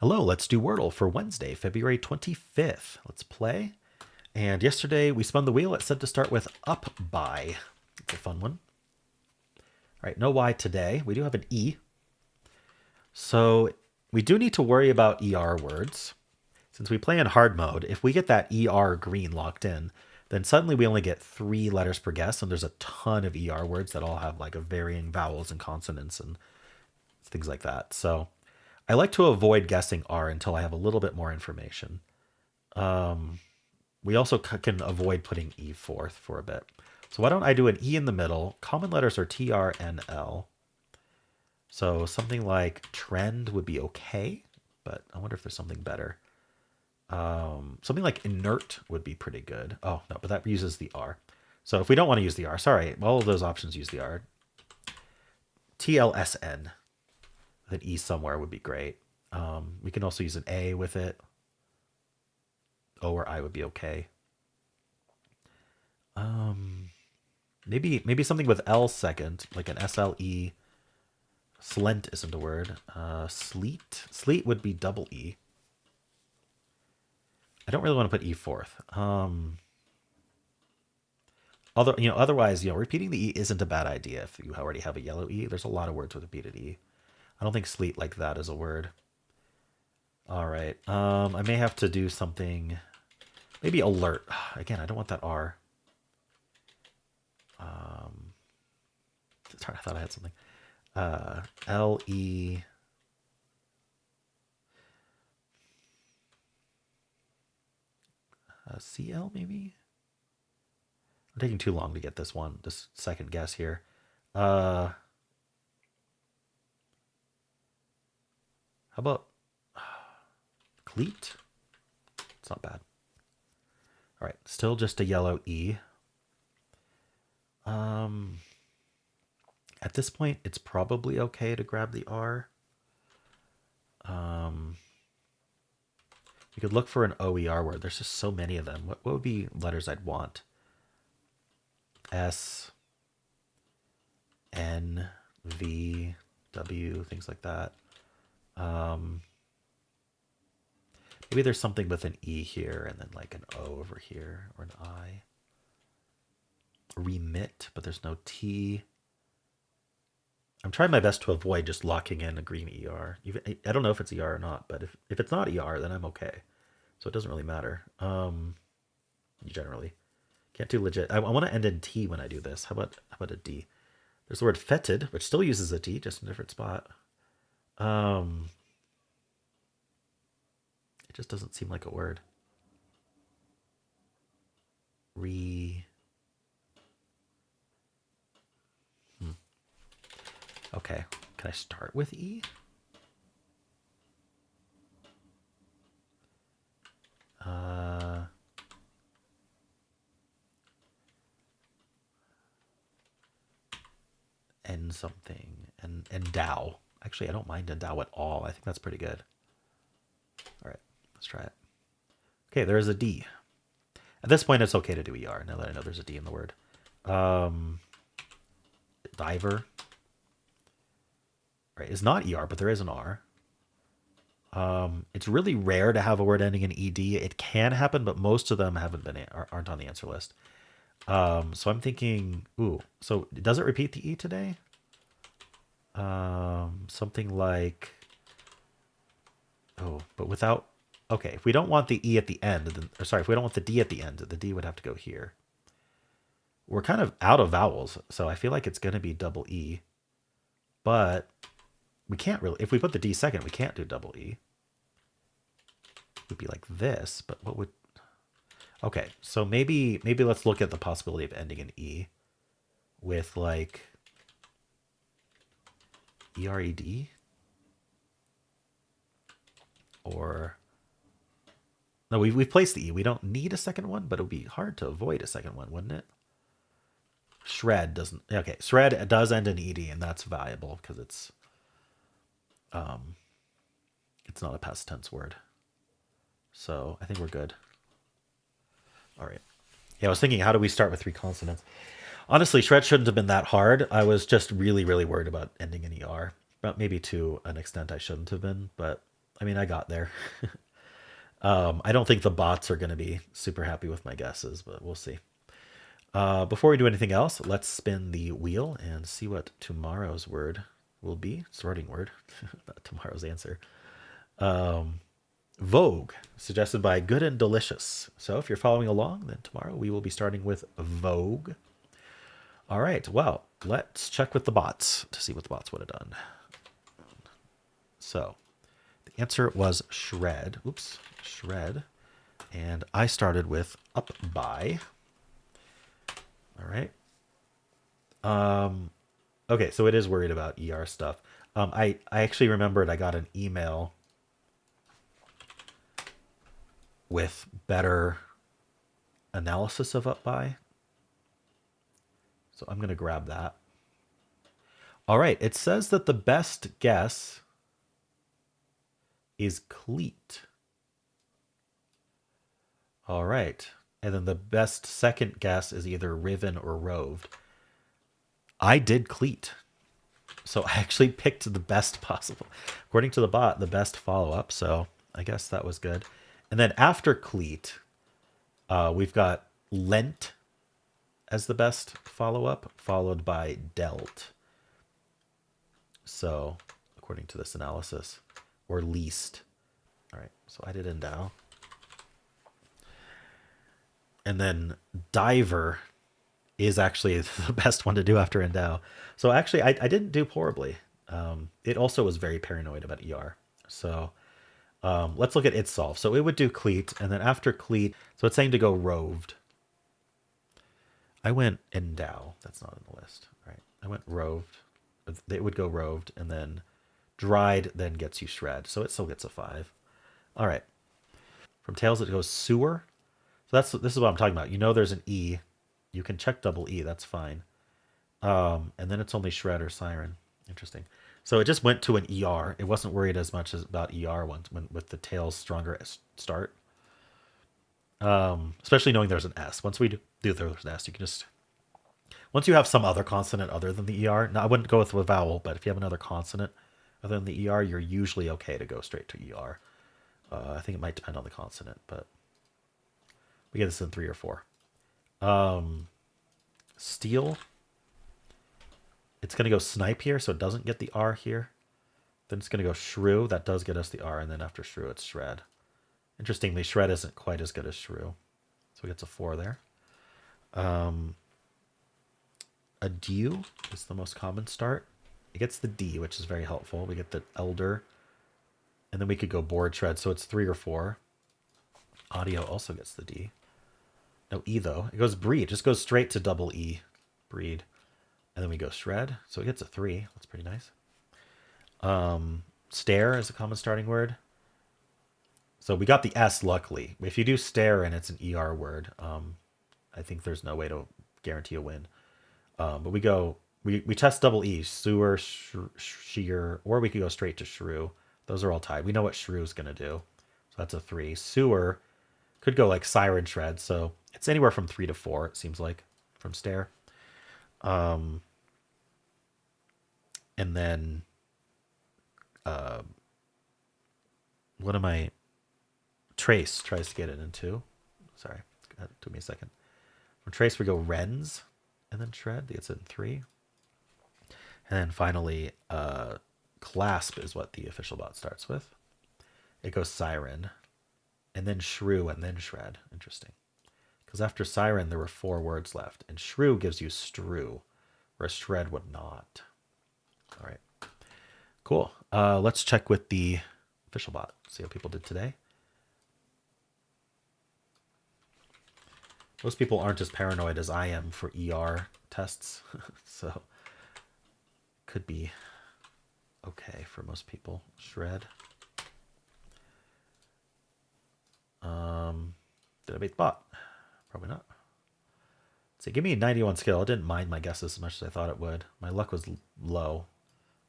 Hello, let's do Wordle for Wednesday, February 25th. Let's play. And yesterday we spun the wheel. It said to start with up by. It's a fun one. All right, no Y today. We do have an E. So we do need to worry about ER words. Since we play in hard mode, if we get that ER green locked in, then suddenly we only get 3 letters per guess, and there's a ton of ER words that all have like a varying vowels and consonants and things like that. So I like to avoid guessing R until I have a little bit more information. We also can avoid putting E fourth for a bit. So why don't I do an E in the middle? Common letters are T, R, N, L. So something like trend would be okay, but I wonder if there's something better. Something like inert would be pretty good. Oh, no, but that uses the R. So if we don't want to use the R, sorry, all of those options use the R. TLSN with an E somewhere would be great. We can also use an A with it. O or I would be okay. Maybe something with L second, like an SLE. Slent isn't a word. Sleet would be double E. I don't really want to put E fourth. Otherwise, repeating the E isn't a bad idea if you already have a yellow E. There's a lot of words with repeated E. I don't think sleet like that is a word. All right. I may have to do something. Maybe alert. Again, I don't want that R. Sorry, I thought I had something. LE. CL maybe? I'm taking too long to get this second guess here. How about cleat? It's not bad. All right, still just a yellow E. At this point, it's probably okay to grab the R. We could look for an OER word. There's just so many of them. What would be letters I'd want? S, N, V, W, things like that. Maybe there's something with an E here and then like an O over here or an I. Remit, but there's no T. I'm trying my best to avoid just locking in a green ER. I don't know if it's ER or not, but if it's not ER, then I'm okay. So it doesn't really matter. Generally. Can't do legit. I want to end in T when I do this. How about a D? There's the word fetid, which still uses a T, just in a different spot. It just doesn't seem like a word. Re. Okay. Can I start with E? End something and endow. Actually, I don't mind endow at all. I think that's pretty good. All right, let's try it. Okay, there is a D. At this point, it's okay to do ER now that I know there's a D in the word. Diver. Right, it's not ER, but there is an R. It's really rare to have a word ending in ED. It can happen, but most of them aren't on the answer list. So I'm thinking, ooh, so does it repeat the E today? Something like, oh, but without, okay, if we don't want the E at the end, then, or sorry, if we don't want the D at the end, the D would have to go here. We're kind of out of vowels, so I feel like it's going to be double E, but we can't really, if we put the D second, we can't do double E. It would be like this, but what would, okay, so maybe let's look at the possibility of ending in E with like ERED or no, we've placed the E. We don't need a second one, but it would be hard to avoid a second one, wouldn't it? Shred doesn't. Okay, shred does end in ed, and that's valuable because it's not a past tense word. So I think we're good. All right. Yeah, I was thinking, how do we start with 3 consonants? Honestly, shred shouldn't have been that hard. I was just really, really worried about ending in er. But maybe to an extent I shouldn't have been, but I mean, I got there. I don't think the bots are going to be super happy with my guesses, but we'll see. Before we do anything else, let's spin the wheel and see what tomorrow's word will be. Sorting word, not tomorrow's answer. Vogue, suggested by Good and Delicious. So if you're following along, then tomorrow we will be starting with Vogue. All right, well, let's check with the bots to see what the bots would have done. So the answer was shred. Oops, shred. And I started with up by. All right. Okay, so it is worried about ER stuff. I actually remembered I got an email with better analysis of up by. So I'm going to grab that. All right, it says that the best guess is cleat. All right. And then the best second guess is either riven or roved. I did cleat. So I actually picked the best possible. According to the bot, the best follow-up. So I guess that was good. And then after cleat, we've got lent as the best follow-up, followed by dealt. So according to this analysis, or least. All right, so I did endow. And then diver is actually the best one to do after endow. So actually, I didn't do horribly. It also was very paranoid about ER. So let's look at its solve. So it would do cleat, and then after cleat, so it's saying to go roved. I went endow. That's not on the list, right? I went roved. It would go roved, and then dried then gets you shred. So it still gets a 5. All right. From tails, it goes sewer. So this is what I'm talking about. You know there's an E. You can check double E. That's fine. And then it's only shred or siren. Interesting. So it just went to an ER. It wasn't worried as much as about ER ones with the tails stronger start. Especially knowing there's an S. Once we do there's an S, you can just once you have some other consonant other than the ER. Now I wouldn't go with a vowel, but if you have another consonant other than the ER, you're usually okay to go straight to ER. I think it might depend on the consonant, but we get this in 3 or 4. Steel. It's going to go snipe here, so it doesn't get the R here. Then it's going to go shrew. That does get us the R, and then after shrew, it's shred. Interestingly, shred isn't quite as good as shrew. So it gets a 4 there. Adieu is the most common start. It gets the D, which is very helpful. We get the elder. And then we could go board shred, so it's 3 or 4. Audio also gets the D. No E, though. It goes breed. It just goes straight to double E. Breed. And then we go shred. So it gets a 3. That's pretty nice. Stare is a common starting word. So we got the S, luckily. If you do stare and it's an ER word, I think there's no way to guarantee a win. But we test double E, sewer, sheer, or we could go straight to shrew. Those are all tied. We know what shrew is going to do. So that's a 3. Sewer could go like siren shred. So it's anywhere from 3 to 4, it seems like, from stare. And then what am I? Trace tries to get it into. Sorry, it took me a second. From trace, we go rens, and then shred. It's in 3. And then finally, clasp is what the official bot starts with. It goes siren, and then shrew, and then shred. Interesting. Because after siren, there were 4 words left, and shrew gives you strew, whereas shred would not. All right. Cool. Let's check with the official bot. See how people did today. Most people aren't as paranoid as I am for ER tests, so could be okay for most people. Shred. Did I beat the bot? Probably not. So give me a 91 skill. I didn't mind my guesses as much as I thought it would. My luck was low.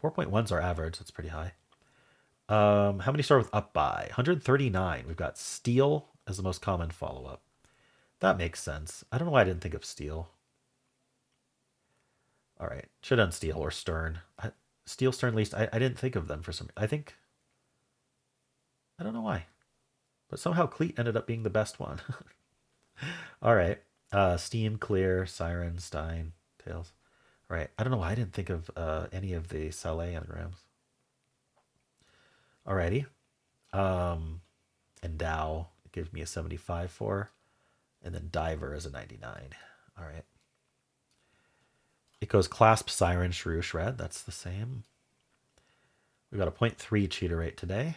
4.1's our average. That's pretty high. How many start with up by? 139. We've got steel as the most common follow-up. That makes sense. I don't know why I didn't think of steel. All right. Should have done steel or stern. Steel, stern, least. I didn't think of them for some. I think I don't know why. But somehow Cleat ended up being the best one. All right. Steam, Clear, Siren, Stein, Tails. All right. I don't know why I didn't think of any of the Saleh anagrams. Alrighty. Endow, it gives me a 75 for. And then Diver is a 99. All right. It goes Clasp, Siren, Shrew, Shred. That's the same. We got a 0.3 cheater rate today.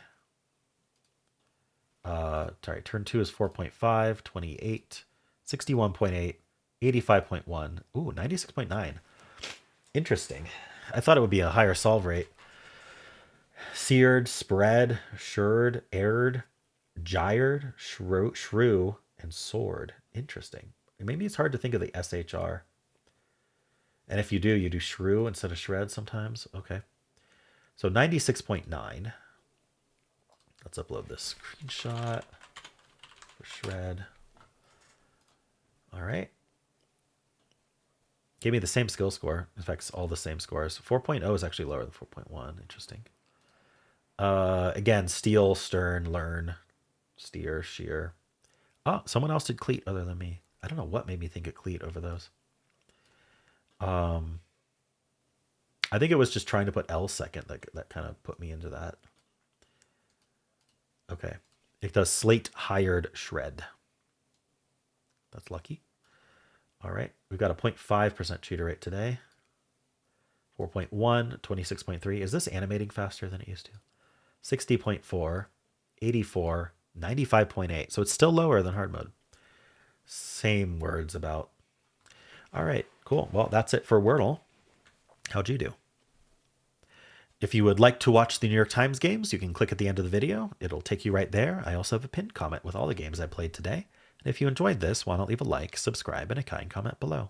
Sorry, turn 2 is 4.5, 28, 61.8, 85.1. Ooh, 96.9. Interesting. I thought it would be a higher solve rate. Seared, Spread, Shurred, Aired, Gyred, Shrew, and Sword. Interesting. Maybe it's hard to think of the SHR. And if you do Shrew instead of Shred sometimes. Okay. So 96.9. Let's upload this screenshot for Shred. All right. Gave me the same skill score. In fact, it's all the same scores. 4.0 is actually lower than 4.1. Interesting. Again, Steel, Stern, Learn, Steer, Shear. Oh, someone else did Cleat other than me. I don't know what made me think of Cleat over those. I think it was just trying to put L second that kind of put me into that. Okay. It does Slate, Hired, Shred. That's lucky. All right. We've got a 0.5% cheater rate today. 4.1, 26.3. Is this animating faster than it used to? 60.4, 84, 95.8. So it's still lower than hard mode. Same words about. All right, cool. Well, that's it for Wordle. How'd you do? If you would like to watch the New York Times games, you can click at the end of the video. It'll take you right there. I also have a pinned comment with all the games I played today. And if you enjoyed this, why not leave a like, subscribe, and a kind comment below.